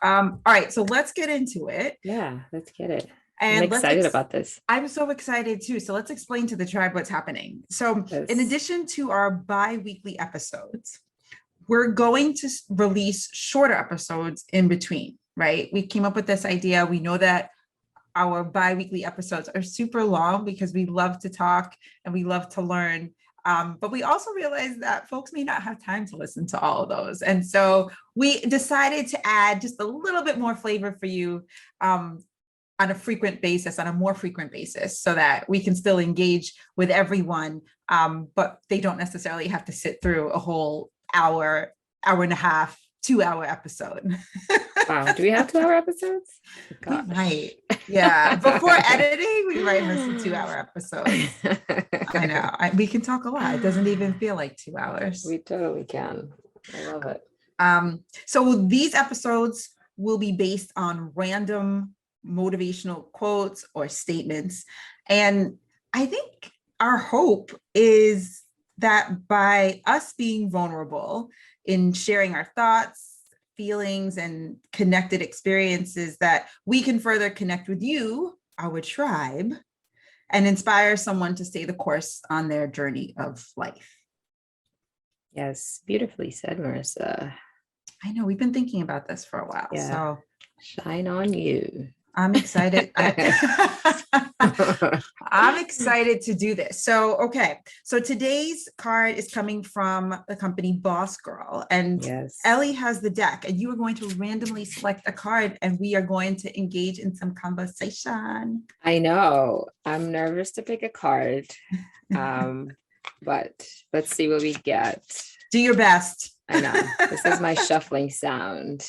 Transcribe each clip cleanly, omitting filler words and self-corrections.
All right, so let's get into it. Yeah, let's get it. And I'm excited about this. I'm so excited too. So let's explain to the tribe what's happening. So in Yes. addition to our bi-weekly episodes, we're going to release shorter episodes in between, right? We came up with this idea. We know that our bi-weekly episodes are super long because we love to talk and we love to learn. But we also realize that folks may not have time to listen to all of those. And so we decided to add just a little bit more flavor for you on a frequent basis, on a more frequent basis, so that we can still engage with everyone, but they don't necessarily have to sit through a whole hour, hour and a half, 2-hour episode. Wow. Do we have 2-hour episodes? We might. Yeah. Before editing, we might have some 2-hour episodes. I know. We can talk a lot. It doesn't even feel like 2 hours. We totally can. I love it. So these episodes will be based on random motivational quotes or statements. And I think our hope is that by us being vulnerable in sharing our thoughts, feelings, and connected experiences, that we can further connect with you, our tribe, and inspire someone to stay the course on their journey of life. Yes, beautifully said, Marissa. I know, we've been thinking about this for a while. Yeah. So shine on you. I'm excited. I'm excited to do this. So, okay. So today's card is coming from the company Boss Girl, and yes. Ellie has the deck, and you are going to randomly select a card and we are going to engage in some conversation. I know. I'm nervous to pick a card. But let's see what we get. Do your best. I know. This is my shuffling sound.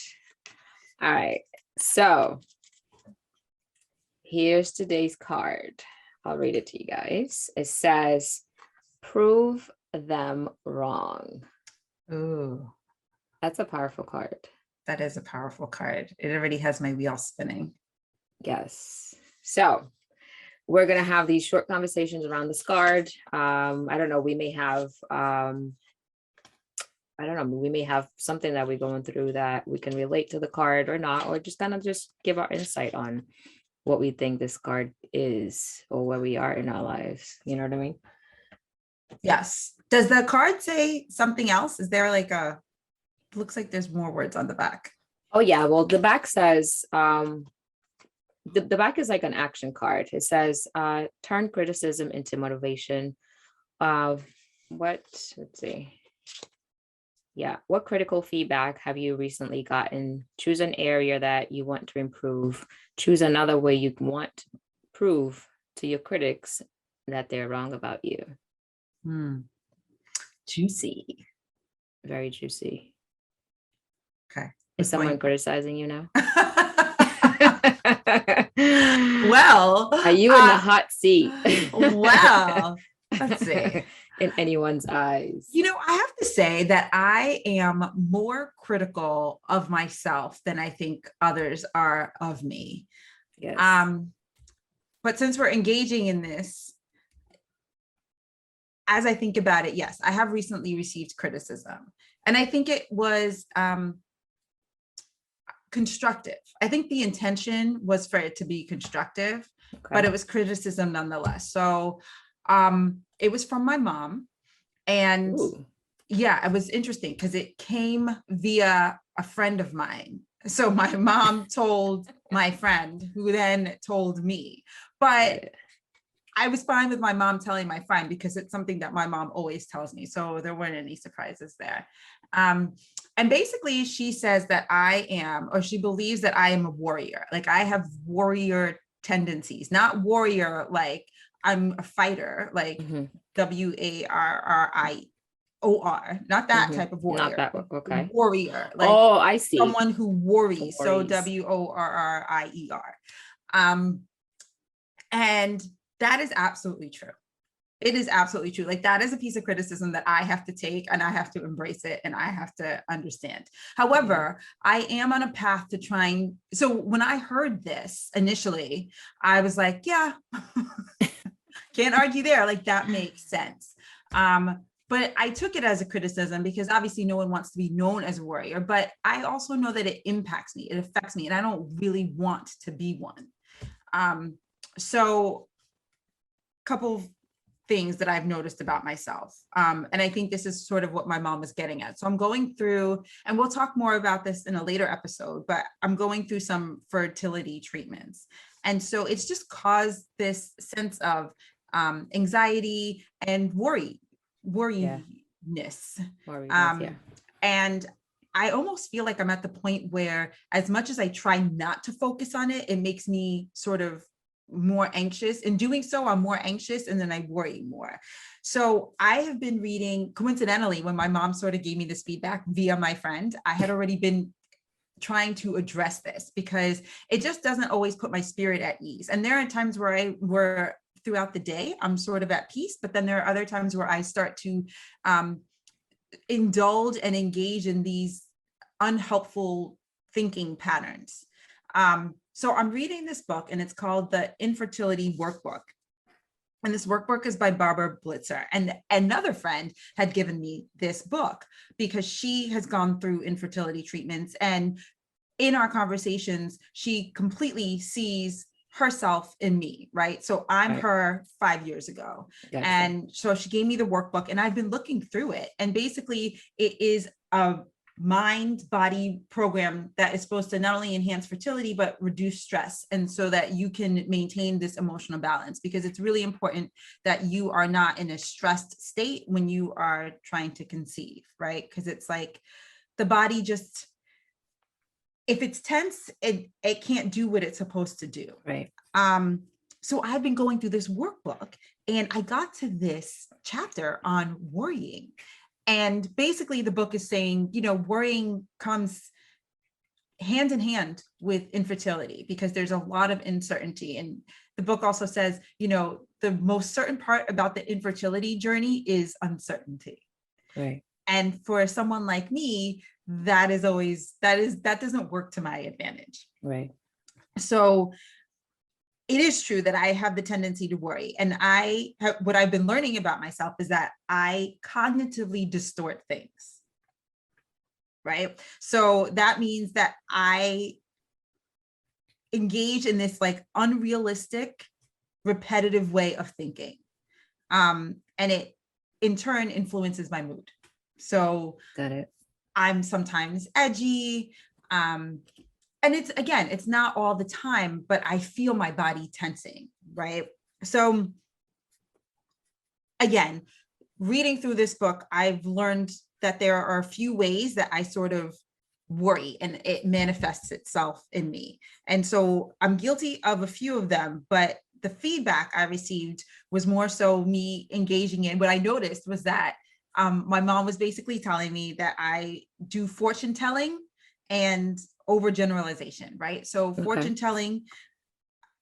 All right. So here's today's card. I'll read it to you guys. It says, prove them wrong. Ooh, that's a powerful card. That is a powerful card. It already has my wheel spinning. Yes. So we're going to have these short conversations around this card. I don't know. We may have, we may have something that we're going through that we can relate to the card or not, or just kind of just give our insight on what we think this card is or where we are in our lives. You know what I mean? Yes. Does the card say something else? Is there like looks like there's more words on the back. Oh yeah. Well, the back says, the back is like an action card. It says, turn criticism into motivation. Let's see. Yeah. What critical feedback have you recently gotten? Choose an area that you want to improve. Choose another way you want to prove to your critics that they're wrong about you. Juicy. Very juicy. Okay. Is someone criticizing you now? Well, are you in the hot seat? Well, let's see. In anyone's eyes. You know, I have to say that I am more critical of myself than I think others are of me. Yes. But since we're engaging in this, as I think about it, yes, I have recently received criticism. And I think it was constructive. I think the intention was for it to be constructive, but it was criticism nonetheless. So it was from my mom. And yeah, it was interesting because it came via a friend of mine. So my mom told my friend, who then told me. But I was fine with my mom telling my friend because it's something that my mom always tells me. So there weren't any surprises there. And basically she says that I am, or she believes that I am a warrior. Like I have warrior tendencies, not warrior like I'm a fighter, like WARRIOR, not that type of warrior. Not that, okay. Warrior. Like I see. Someone who worries. So WORRIER. And that is absolutely true. It is absolutely true. Like that is a piece of criticism that I have to take and I have to embrace it and I have to understand. However, I am on a path to trying. So when I heard this initially, I was like, yeah, can't argue there. Like that makes sense. but I took it as a criticism because obviously no one wants to be known as a worrier, but I also know that it impacts me, it affects me, and I don't really want to be one. So a couple of things that I've noticed about myself. And I think this is sort of what my mom was getting at. So I'm going through, and we'll talk more about this in a later episode, but I'm going through some fertility treatments. And so it's just caused this sense of anxiety and worriness. And I almost feel like I'm at the point where, as much as I try not to focus on it, it makes me sort of more anxious. In doing so, I'm more anxious, and then I worry more. So I have been reading, coincidentally, when my mom sort of gave me this feedback via my friend, I had already been trying to address this because it just doesn't always put my spirit at ease. And there are times where throughout the day, I'm sort of at peace, but then there are other times where I start to indulge and engage in these unhelpful thinking patterns. So I'm reading this book, and it's called the Infertility Workbook. And this workbook is by Barbara Blitzer. And another friend had given me this book because she has gone through infertility treatments. And in our conversations, she completely sees herself in me, right? So I'm her 5 years ago. Gotcha. And so she gave me the workbook, and I've been looking through it. And basically it is a mind-body program that is supposed to not only enhance fertility, but reduce stress. And so that you can maintain this emotional balance, because it's really important that you are not in a stressed state when you are trying to conceive, right? Because it's like the body just, if it's tense, it can't do what it's supposed to do. Right. So I've been going through this workbook, and I got to this chapter on worrying. And basically the book is saying, worrying comes hand in hand with infertility because there's a lot of uncertainty. And the book also says, the most certain part about the infertility journey is uncertainty. Right. And for someone like me, that doesn't work to my advantage. Right. So it is true that I have the tendency to worry. And what I've been learning about myself is that I cognitively distort things, right? So that means that I engage in this like unrealistic, repetitive way of thinking. And it in turn influences my mood. So got it. I'm sometimes edgy. And it's not all the time, but I feel my body tensing, right? So again, reading through this book, I've learned that there are a few ways that I sort of worry and it manifests itself in me. And so I'm guilty of a few of them, but the feedback I received was more so me engaging in. What I noticed was that my mom was basically telling me that I do fortune telling and overgeneralization, right? So fortune telling,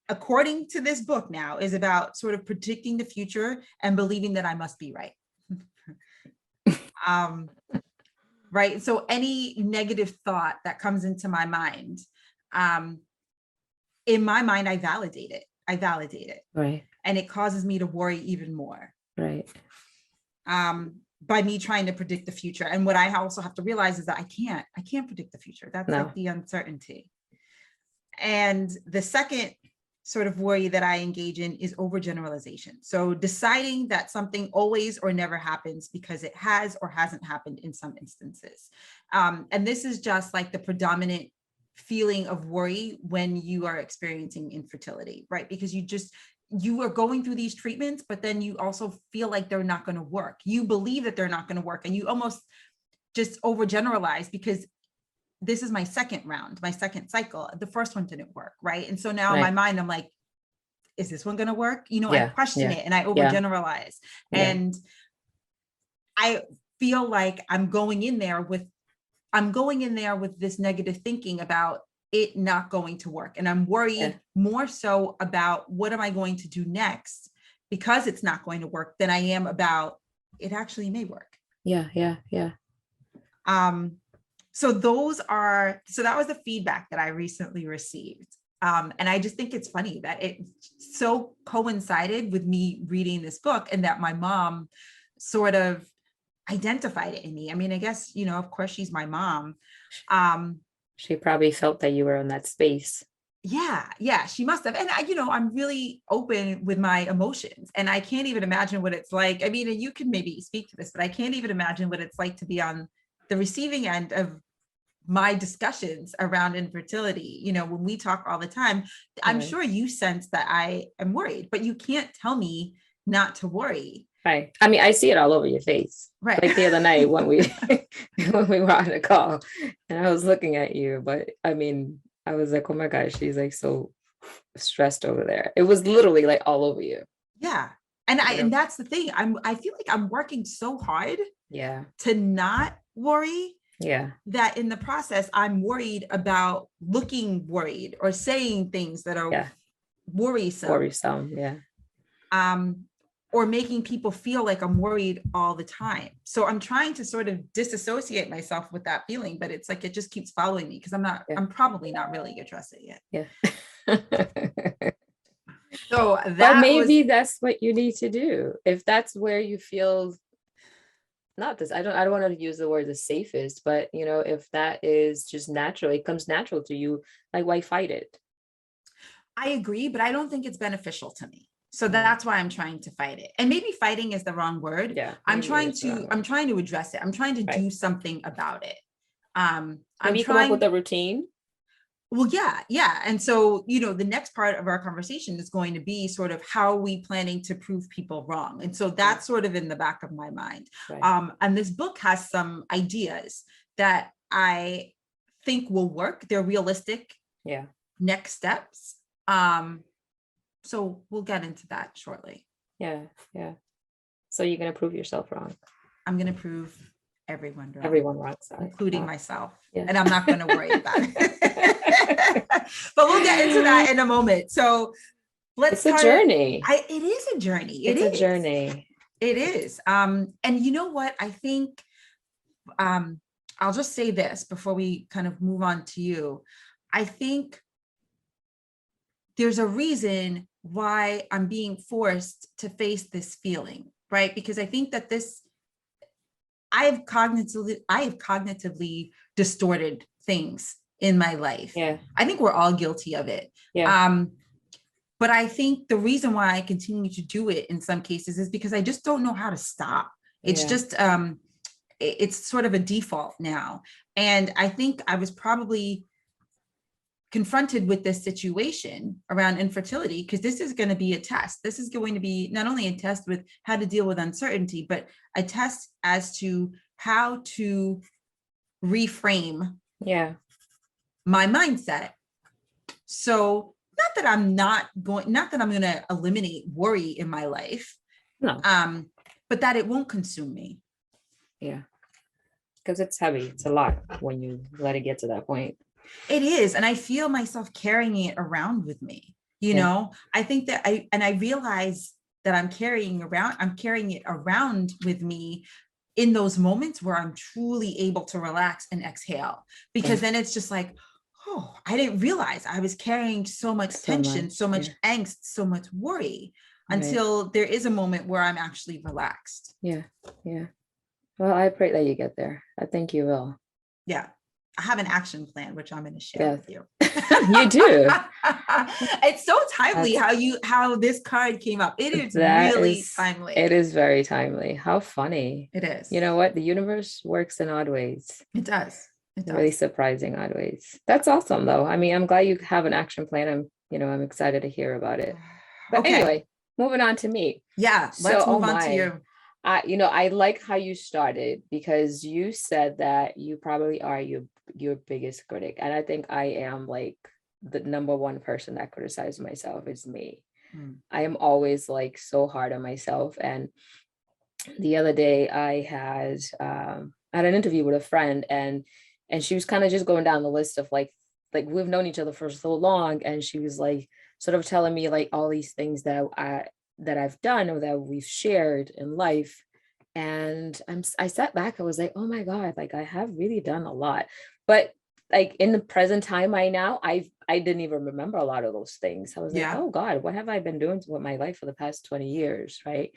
according to this book now, is about sort of predicting the future and believing that I must be right. Right. So any negative thought that comes into my mind, in my mind, I validate it. Right. And it causes me to worry even more. Right. By me trying to predict the future. And what I also have to realize is that I can't predict the future. That's like the uncertainty. And the second sort of worry that I engage in is overgeneralization. So deciding that something always or never happens because it has or hasn't happened in some instances. And this is just like the predominant feeling of worry when you are experiencing infertility, right? Because you are going through these treatments, but then you also feel like they're not going to work. You believe that they're not going to work, and you almost just overgeneralize because this is my second round, my second cycle. The first one didn't work, right? And so now in my mind, I'm like, is this one going to work? I question it and I overgeneralize. And I feel like I'm going in there with this negative thinking about it not going to work. And I'm worried more so about what am I going to do next because it's not going to work than I am about it actually may work. Yeah. So that was the feedback that I recently received. And I just think it's funny that it so coincided with me reading this book and that my mom sort of identified it in me. I mean, I guess, of course she's my mom. She probably felt that you were in that space. Yeah, she must have. And I'm really open with my emotions, and I can't even imagine what it's like. I mean, and you can maybe speak to this, but I can't even imagine what it's like to be on the receiving end of my discussions around infertility. When we talk all the time, I'm sure you sense that I am worried, but you can't tell me not to worry. Right. I mean, I see it all over your face. Right. Like the other night when we when we were on a call and I was looking at you, but I mean, I was like, oh my gosh, she's like so stressed over there. It was literally like all over you. Yeah. And that's the thing. I feel like I'm working so hard to not worry. Yeah. That in the process, I'm worried about looking worried or saying things that are worrisome. Worrisome, yeah. Or making people feel like I'm worried all the time. So I'm trying to sort of disassociate myself with that feeling, but it's like it just keeps following me because I'm probably not really addressing it. Yeah. So but maybe that's what you need to do. If that's where you feel not this, I don't want to use the word the safest, but if that is just natural, it comes natural to you, like why fight it? I agree, but I don't think it's beneficial to me. So that's why I'm trying to fight it. And maybe fighting is the wrong word. Yeah. I'm trying to address it. I'm trying to do something about it. Maybe come up with a routine. Well, yeah. And so, the next part of our conversation is going to be sort of how are we planning to prove people wrong? And so that's sort of in the back of my mind. Right. And this book has some ideas that I think will work. They're realistic next steps. So we'll get into that shortly. Yeah. So you're going to prove yourself wrong. I'm going to prove everyone wrong, sorry. Including myself. Yeah. And I'm not going to worry about it. But we'll get into that in a moment. So it's a journey. It is a journey. It's a journey. It is. And you know what? I think I'll just say this before we kind of move on to you. I think there's a reason why I'm being forced to face this feeling, right? Because I think that I have cognitively distorted things in my life. Yeah. I think we're all guilty of it. Yeah. But I think the reason why I continue to do it in some cases is because I just don't know how to stop. It's just, it's sort of a default now. And I think I was probably confronted with this situation around infertility because this is going to be a test. This is going to be not only a test with how to deal with uncertainty, but a test as to how to reframe my mindset. So not that I'm going to eliminate worry in my life, no, but that it won't consume me. Yeah, because it's heavy. It's a lot when you let it get to that point. It is. And I feel myself carrying it around with me. I think that I realize that I'm carrying it around with me in those moments where I'm truly able to relax and exhale, because then it's just like, oh, I didn't realize I was carrying so much tension, so much angst, so much worry until there is a moment where I'm actually relaxed. Yeah. Well, I pray that you get there. I think you will. Yeah. I have an action plan, which I'm going to share with you. You do. It's so timely how this card came up. It is really timely. It is very timely. How funny. It is. You know what? The universe works in odd ways. It does. Really surprising odd ways. That's awesome though. I mean, I'm glad you have an action plan. I'm excited to hear about it. But anyway, moving on to me. Yeah. Let's move on to you. I like how you started because you said that you probably are your biggest critic. And I think I am like the number one person that criticizes myself is me. I am always like so hard on myself. And the other day I had an interview with a friend and she was kind of just going down the list of like we've known each other for so long. And she was like sort of telling me like all these things that I've done or that we've shared in life. And I sat back, I was like, oh my God, like I have really done a lot. But like in the present time I didn't even remember a lot of those things. I was like, oh God, what have I been doing with my life for the past 20 years? Right.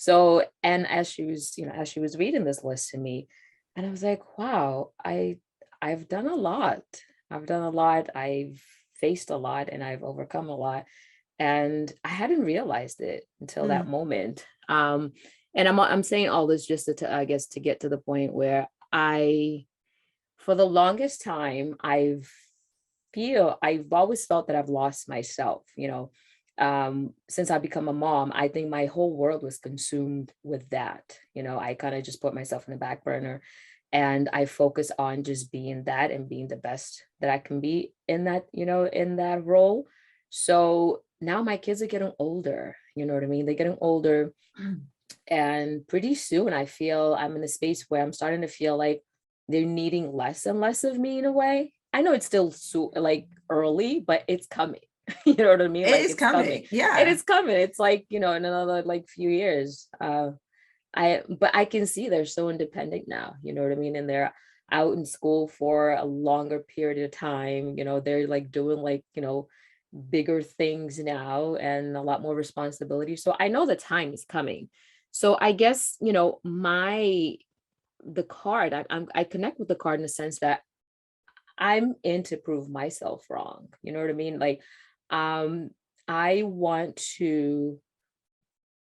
So, and as she was, as she was reading this list to me, and I was like, wow, I've done a lot. I've done a lot. I've faced a lot and I've overcome a lot. And I hadn't realized it until that moment. And I'm saying all this just I guess, to get to the point where for the longest time, I've always felt that I've lost myself, since I become a mom. I think my whole world was consumed with that. I kind of just put myself in the back burner and I focus on just being that and being the best that I can be in that, in that role. So now my kids are getting older, you know what I mean? They're getting older. And pretty soon I feel I'm in a space where I'm starting to feel like they're needing less and less of me in a way. I know it's still like early, but it's coming. You know what I mean? It is coming. Yeah. It is coming. It's like, in another like few years. But I can see they're so independent now, you know what I mean? And they're out in school for a longer period of time. They're like doing like, bigger things now and a lot more responsibility. So I know the time is coming. So I guess, the card, I connect with the card in the sense that I'm in to prove myself wrong. You know what I mean? Like, I want to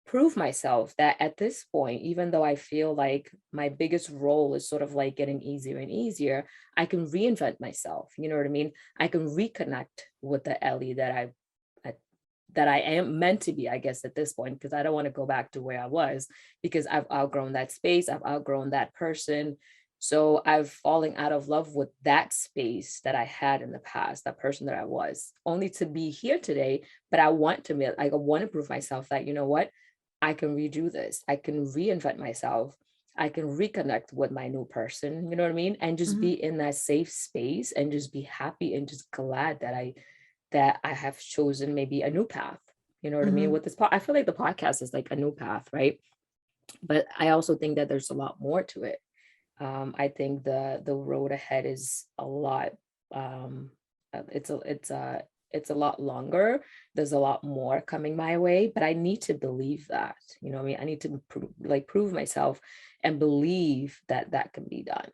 prove myself that at this point, even though I feel like my biggest role is sort of like getting easier and easier, I can reinvent myself. You know what I mean? I can reconnect with the Ellie that I am meant to be, I guess, at this point, because I don't want to go back to where I was, because I've outgrown that space. I've outgrown that person. So I've fallen out of love with that space that I had in the past, that person that I was, only to be here today. But I want to prove myself that, you know what, I can redo this. I can reinvent myself. I can reconnect with my new person, you know what I mean? And just be in that safe space and just be happy and just glad that I have chosen maybe a new path. You know what I mean? With this I feel like the podcast is like a new path, right? But I also think that there's a lot more to it. I think the road ahead is a lot. It's a lot longer. There's a lot more coming my way, but I need to believe that. You know what I mean? I need to prove myself and believe that that can be done.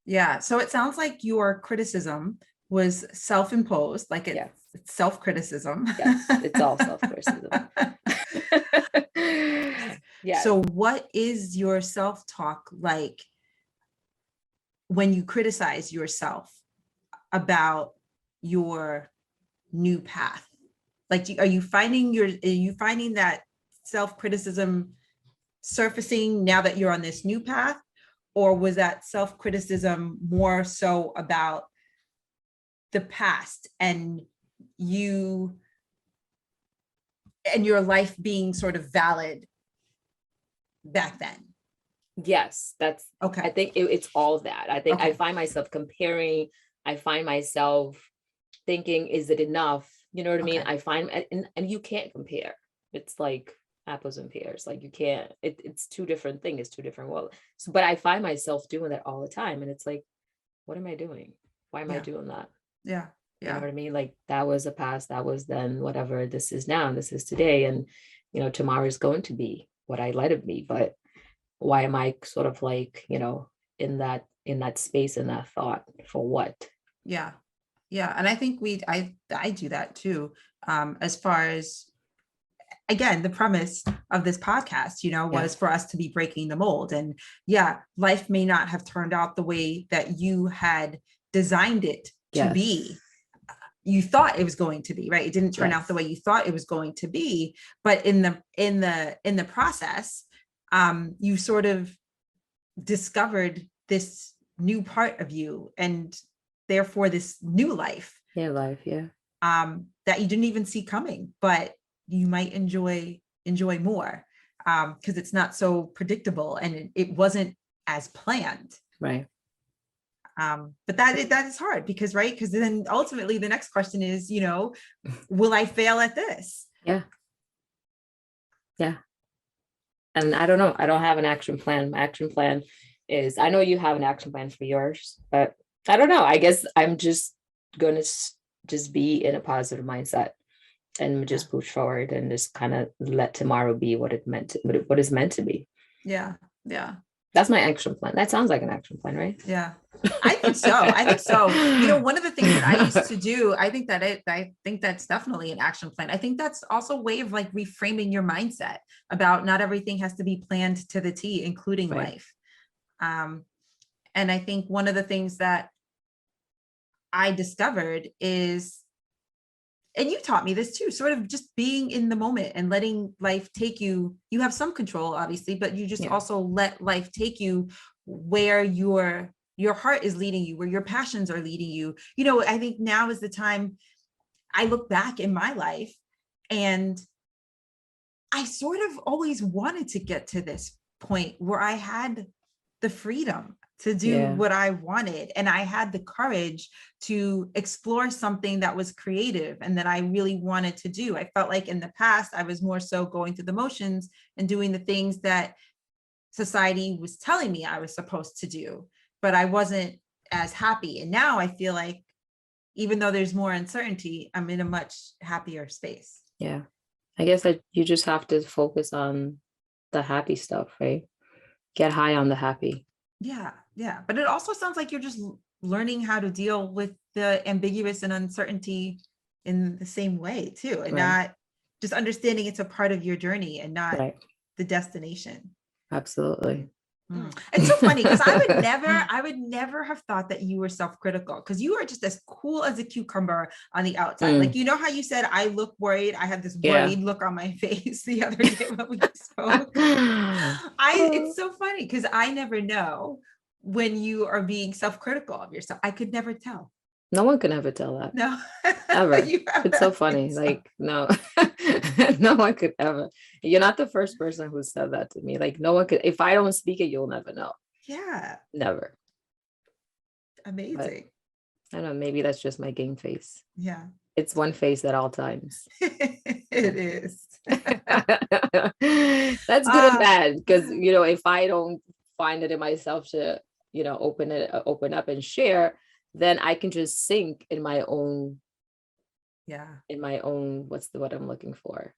Yeah. So it sounds like your criticism was self-imposed, like it's self-criticism. Yes, it's all self-criticism. Yeah. So what is your self-talk like when you criticize yourself about your new path? Like, are you finding that self-criticism surfacing now that you're on this new path? Or was that self-criticism more so about the past and you and your life being sort of valid back then? Yes, that's okay. I think it's all that. I think I find myself comparing. I find myself thinking, is it enough? You know what I mean? I find, and you can't compare. It's like apples and pears. Like you can't, it's two different things. It's two different worlds. So, but I find myself doing that all the time. And it's like, what am I doing? Why am I doing that? Yeah. You know what I mean? Like that was a past, that was then, whatever. This is now, and this is today. And, tomorrow is going to be what I let it be. But why am I sort of like, in that space, in that thought, for what? Yeah. And I think I do that too. As far as, again, the premise of this podcast, was for us to be breaking the mold. And life may not have turned out the way that you had designed it to be. You thought it was going to be, right? It didn't turn out the way you thought it was going to be. But in the process, you sort of discovered this new part of you, and therefore this new life. That you didn't even see coming, but you might enjoy more, because it's not so predictable and it wasn't as planned. Right. But that is hard because then ultimately the next question is, will I fail at this? Yeah. And I don't know. I don't have an action plan. My action plan is, I know you have an action plan for yours, but I don't know. I guess I'm just going to just be in a positive mindset and just push forward and just kind of let tomorrow be what what is meant to be. Yeah. Yeah. That's my action plan. That sounds like an action plan, right? Yeah. I think so. I think so. You know, one of the things that I used to do, I think that's definitely an action plan. I think that's also a way of like reframing your mindset about not everything has to be planned to the T, including life. And I think one of the things that I discovered is, and you taught me this too, sort of just being in the moment and letting life take you. You have some control, obviously, but you just also let life take you where your heart is leading you, where your passions are leading you. You know, I think now is the time I look back in my life, and I sort of always wanted to get to this point where I had the freedom to do what I wanted. And I had the courage to explore something that was creative and that I really wanted to do. I felt like in the past, I was more so going through the motions and doing the things that society was telling me I was supposed to do, but I wasn't as happy. And now I feel like, even though there's more uncertainty, I'm in a much happier space. Yeah. I guess that you just have to focus on the happy stuff, right? Get high on the happy. Yeah. Yeah. But it also sounds like you're just learning how to deal with the ambiguous and uncertainty in the same way too. And not just understanding it's a part of your journey and not the destination. Absolutely. It's so funny because I would never have thought that you were self-critical, because you are just as cool as a cucumber on the outside. Like, you know how you said I look worried? I had this worried look on my face the other day when we spoke. It's so funny because I never know when you are being self-critical of yourself. I could never tell. No one can ever tell that. No. Ever. It's so funny. Like, no, no one could ever. You're not the first person who said that to me. Like, no one could. If I don't speak it, you'll never know. Yeah. Never. Amazing. But, I don't know. Maybe that's just my game face. Yeah. It's one face at all times. It is. That's good and bad, because, you know, if I don't find it in myself to, you know, open up and share, then I can just sink in my own, what's the word I'm looking for?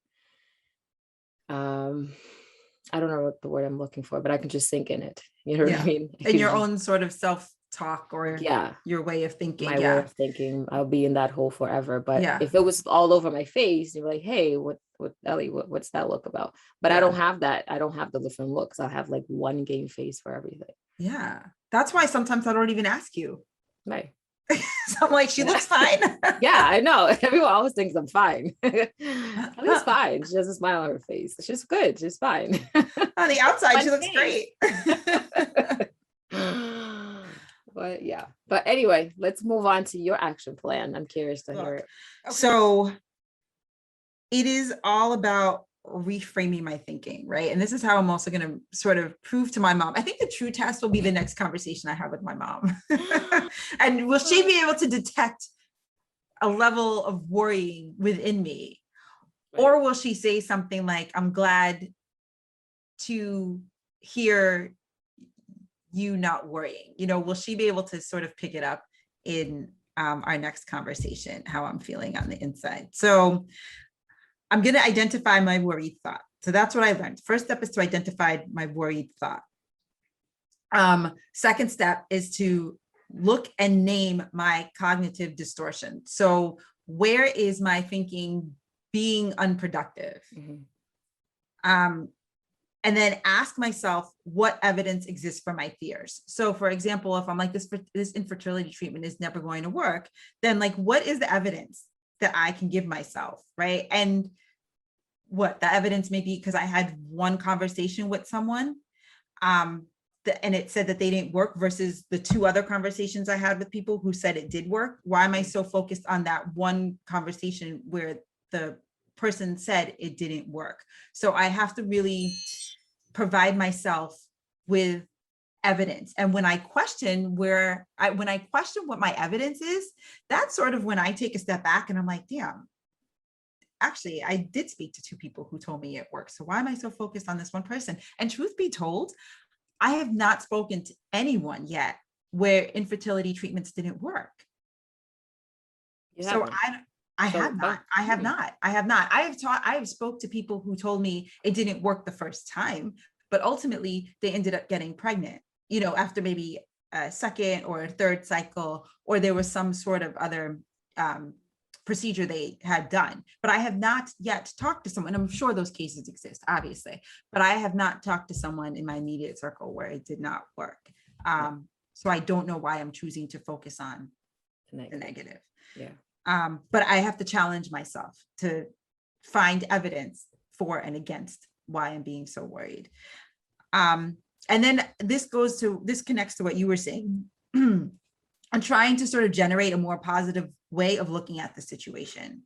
I don't know what the word I'm looking for, but I can just sink in it. You know what I mean? In your own sort of self-talk or your way of thinking. My way of thinking, I'll be in that hole forever. But if it was all over my face, you're like, hey, what Ellie, what's that look about? But I don't have that. I don't have the different looks. I have like one game face for everything. Yeah. That's why sometimes I don't even ask you. Right. So I'm like, she looks fine. Yeah, I know. Everyone always thinks I'm fine. Ellie's fine. She has a smile on her face. She's good. She's fine. On the outside, she looks great. But yeah. But anyway, let's move on to your action plan. I'm curious to hear it. Okay. So it is all about reframing my thinking, right? And this is how I'm also going to sort of prove to my mom. I think the true test will be the next conversation I have with my mom. And will she be able to detect a level of worrying within me? Or will she say something like, I'm glad to hear you not worrying? You know, will she be able to sort of pick it up in our next conversation, how I'm feeling on the inside? So I'm going to identify my worried thought. So that's what I learned. First step is to identify my worried thought. Second step is to look and name my cognitive distortion. So where is my thinking being unproductive? And then ask myself what evidence exists for my fears. So for example, if I'm like, this infertility treatment is never going to work, then like, what is the evidence that I can give myself, right? And what the evidence may be, because I had one conversation with someone and it said that they didn't work versus the two other conversations I had with people who said it did work. Why am I so focused on that one conversation where the person said it didn't work? So I have to really provide myself with evidence. And when I question what my evidence is, that's sort of when I take a step back and I'm like, damn, actually, I did speak to two people who told me it works. So why am I so focused on this one person? And truth be told, I have not spoken to anyone yet where infertility treatments didn't work. So I So, have not. I have not. I have not. I have spoke to people who told me it didn't work the first time, but ultimately they ended up getting pregnant, after maybe a second or a third cycle, or there was some sort of other procedure they had done. But I have not yet talked to someone. I'm sure those cases exist, obviously, but I have not talked to someone in my immediate circle where it did not work. So I don't know why I'm choosing to focus on the negative. Yeah. But I have to challenge myself to find evidence for and against why I'm being so worried. And then this connects to what you were saying. I'm trying to sort of generate a more positive way of looking at the situation.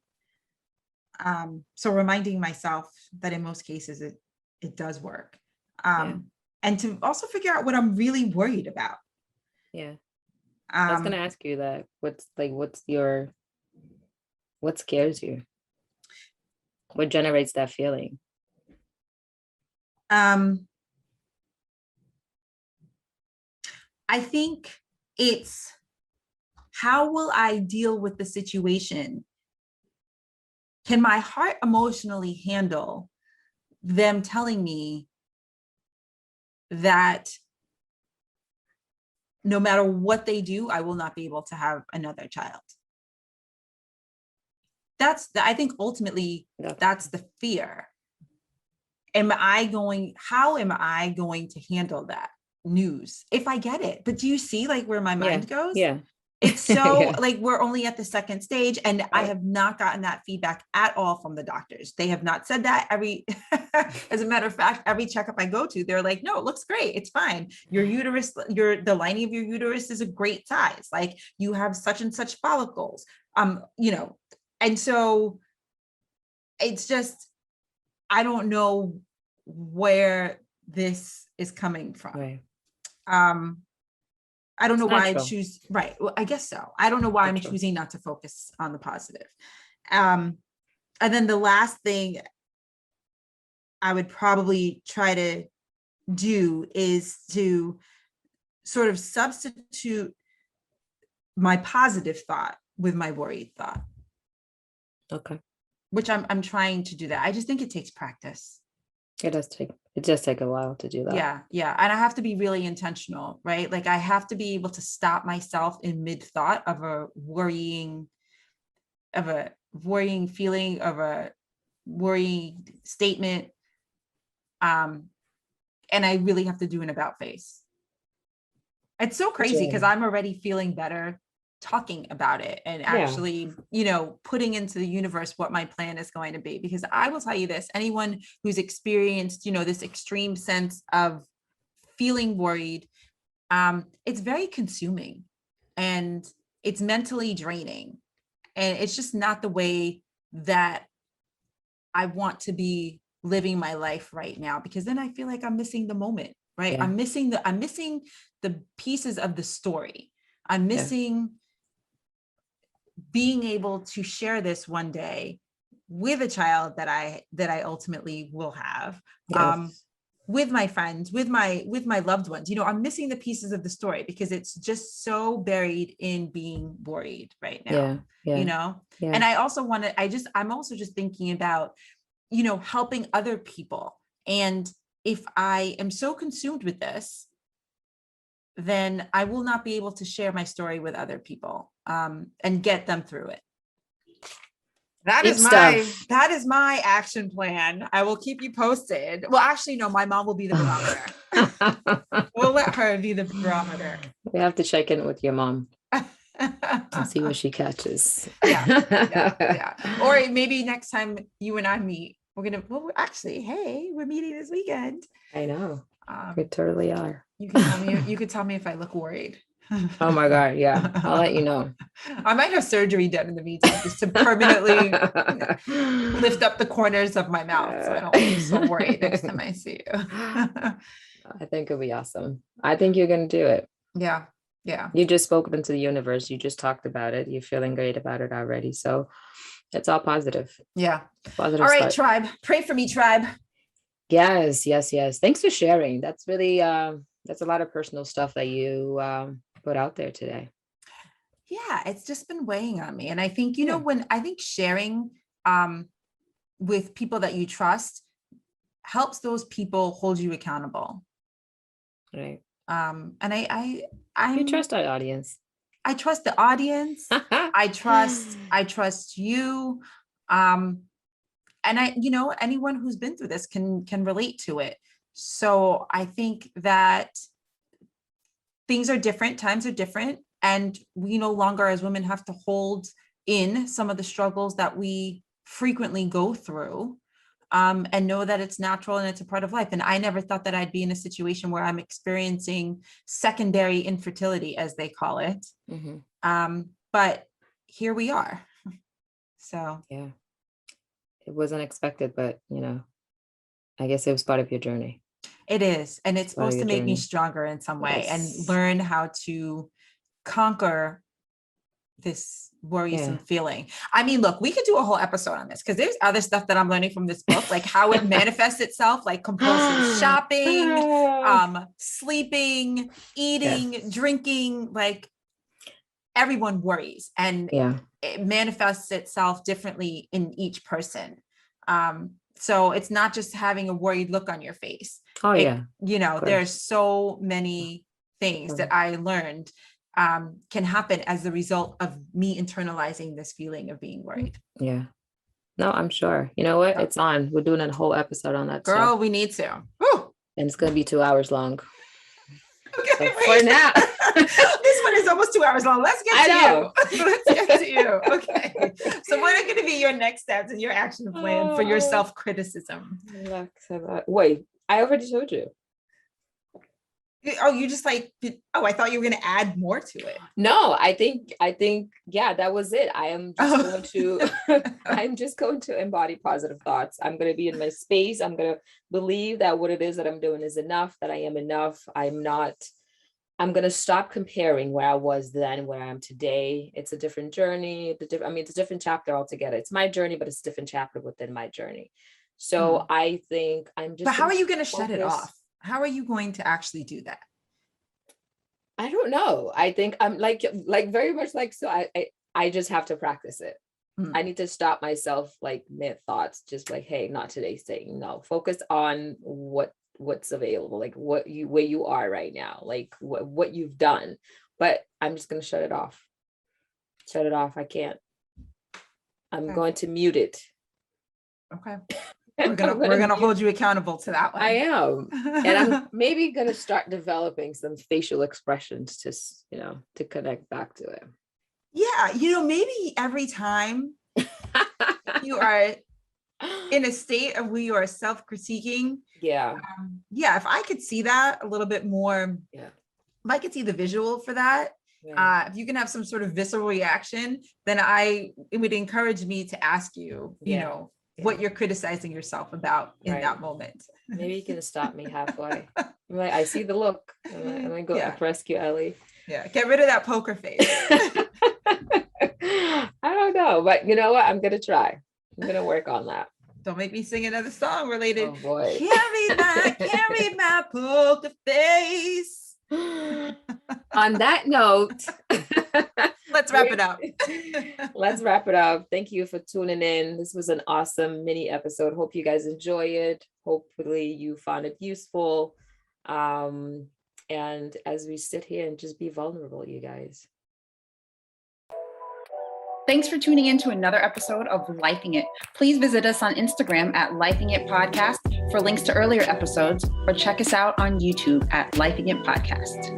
So reminding myself that in most cases it does work. And to also figure out what I'm really worried about. Yeah. I was going to ask you that. What scares you? What generates that feeling? I think it's, how will I deal with the situation? Can my heart emotionally handle them telling me that no matter what they do, I will not be able to have another child? I think ultimately that's the fear. How am I going to handle that news if I get it? But do you see where my mind goes? Yeah. It's so we're only at the second stage, and I have not gotten that feedback at all from the doctors. They have not said that. As a matter of fact, every checkup I go to, they're like, no, it looks great. It's fine. Your uterus, the lining of your uterus is a great size. You have such and such follicles. And so it's just, I don't know where this is coming from. Right. I don't know why I choose. Right. Well, I guess so. I don't know why I'm choosing not to focus on the positive. And then the last thing I would probably try to do is to sort of substitute my positive thought with my worried thought. Okay. Which I'm trying to do that. I just think it takes practice. It does take a while to do that. Yeah. And I have to be really intentional, right? I have to be able to stop myself in mid-thought of a worrying feeling, of a worrying statement. And I really have to do an about face. It's so crazy because I'm already feeling better talking about it and actually, putting into the universe what my plan is going to be. Because I will tell you this, anyone who's experienced, this extreme sense of feeling worried, it's very consuming and it's mentally draining. And it's just not the way that I want to be living my life right now, because then I feel like I'm missing the moment, right? Yeah. I'm missing the pieces of the story. I'm missing being able to share this one day with a child that I ultimately will have, with my friends, with my loved ones. I'm missing the pieces of the story because it's just so buried in being worried right now. And I also I'm also just thinking about, helping other people. And if I am so consumed with this, then I will not be able to share my story with other people, and get them through it. That is my action plan. I will keep you posted. Well, actually, no, my mom will be the barometer. We'll let her be the barometer. We have to check in with your mom and see what she catches. Yeah. Or maybe next time you and I meet, we're meeting this weekend. I know. We totally are. You could tell me if I look worried. Oh my God. Yeah. I'll let you know. I might have surgery done in the meantime just to permanently lift up the corners of my mouth so I don't look so worried next time I see you. I think it'll be awesome. I think you're going to do it. Yeah. You just spoke into the universe. You just talked about it. You're feeling great about it already. So it's all positive. Yeah. Positive. All right, tribe. Pray for me, tribe. Yes. Thanks for sharing. That's really, that's a lot of personal stuff that you put out there today. Yeah, it's just been weighing on me. And I think, when I think sharing with people that you trust helps those people hold you accountable. Right. And I you trust our audience. I trust the audience. I trust you. And anyone who's been through this can relate to it. So I think that things are different, times are different, and we no longer as women have to hold in some of the struggles that we frequently go through, and know that it's natural and it's a part of life. And I never thought that I'd be in a situation where I'm experiencing secondary infertility, as they call it. Mm-hmm. But here we are. So yeah, it was unexpected, but I guess it was part of your journey. It is. And it's supposed to make me stronger in some way, and learn how to conquer this worrisome feeling. I mean, look, we could do a whole episode on this because there's other stuff that I'm learning from this book, like how it manifests itself, like compulsive shopping, sleeping, eating, drinking, like everyone worries, and it manifests itself differently in each person. So it's not just having a worried look on your face. There's so many things that I learned can happen as the result of me internalizing this feeling of being worried. Yeah. No, I'm sure. You know what? It's on. We're doing a whole episode on that. Girl, we need to. Woo! And it's going to be 2 hours long. Okay, so for now. This one is almost 2 hours long. Let's get to you. Let's get to you. Okay. So what are going to be your next steps and your action plan for your self-criticism? Wait, I already told you. Oh, you just I thought you were going to add more to it. No, I think, that was it. I am just going to embody positive thoughts. I'm going to be in my space. I'm going to believe that what it is that I'm doing is enough, that I am enough. I'm going to stop comparing where I was then, where I am today. It's a different journey. It's a different chapter altogether. It's my journey, but it's a different chapter within my journey. So I think I'm just. But how are you going to shut it off? How are you going to actually do that? I don't know. I think I'm like very much like, so I just have to practice it. I need to stop myself like mid thoughts, just like, hey, not today, saying no, focus on what's available, like where you are right now, like what you've done. But I'm just going to shut it off. I can't. I'm going to mute it. Okay. We're gonna hold you accountable to that one. I am. And I'm maybe gonna start developing some facial expressions to connect back to it. Yeah, maybe every time you are in a state of where you are self-critiquing. If I could see that a little bit more, if I could see the visual for that, if you can have some sort of visceral reaction, then it would encourage me to ask you, what you're criticizing yourself about in that moment. Maybe you can stop me halfway. I'm like, I see the look. I'm gonna go up rescue Ellie. Yeah, get rid of that poker face. I don't know, but you know what? I'm gonna try. I'm gonna work on that. Don't make me sing another song related. Oh boy. Carry my poker face. On that note, let's wrap it up. Let's wrap it up. Thank you for tuning in. This was an awesome mini episode. Hope you guys enjoy it. Hopefully you found it useful. And as we sit here and just be vulnerable, you guys. Thanks for tuning in to another episode of Lifing It. Please visit us on Instagram at Lifing It Podcast for links to earlier episodes, or check us out on YouTube at Lifing It Podcast.